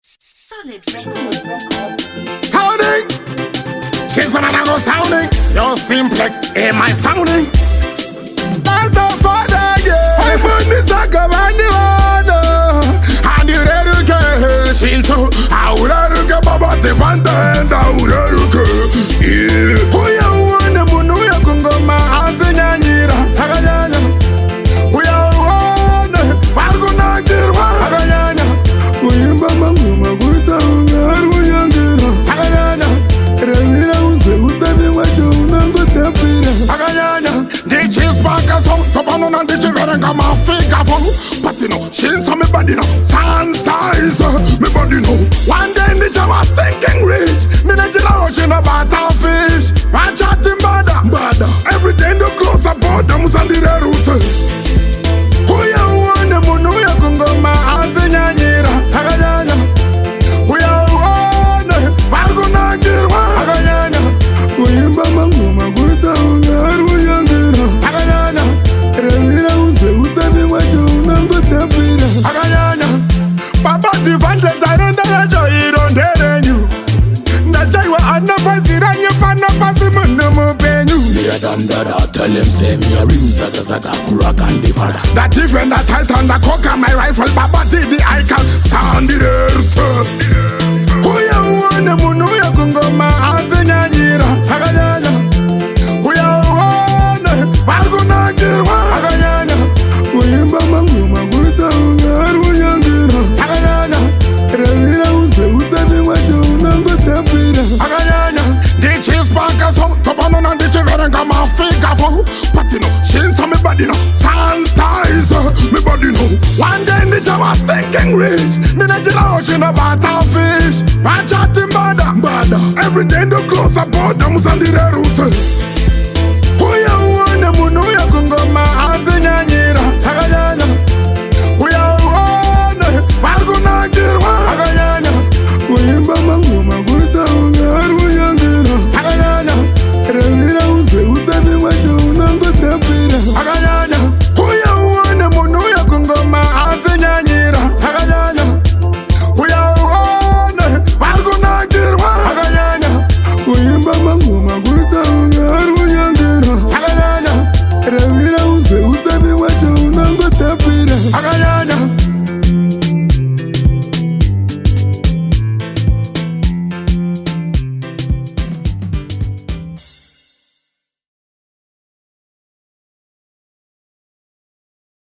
Solid record. Sounding, she's a man I go sounding. Your simplex, ain't my sounding. That's a father, yeah. I found this like a man, and you ready to get Shinzo. I would have to get Baba the Fanta, and I would have to get. Yeah. Who you want to know? You can go my hands in your knee. Tagayana. Who you want? I'm gonna get one. Tagayana. Who you mama mama go down? Who you get? Tagayana. Remira uze wacho unango tapira. Tagayana. The cheese packer song. Topano na the chiverenga ma fika fong. But you know, Shinzo me body now. Sansize me body now. One day in the shower thinking rich. Me na jila ocean about a fish. I chatting bada. Every day the clothes about them and the route. Who you want them on no ya kungo ma atenya nyira. Tagayana. Who you want? Balgo na girwa. Tagayana. Who you mama mama go down who you get. Tagayana. Remira uze me wacho unango tapira. Tagayana. Papa divante tarenda ya joy don't dare you. Na jaiwa anafazira nyepana pasi muno penyu. Tell him say me a real Zaka Kurak and the father. That even that tight on the cock and my rifle, Baba did the icon, sound the earth. Who you want them on no ya kungo ma atenya nyira. Tagayana. Who you want? Balgo na girwa. Tagayana. Who you mama mama go down who you get. Tagayana. Remira uze me wacho unango tapira. Tagayana. The cheese packer song, Topano na the chiverenga ma fika fong. But you know, Shinzo me body now, Sansize me body now. One day in the shower thinking rich. Me na jila ocean about a fish. I chatting bada. Every day the clothes about them and the route.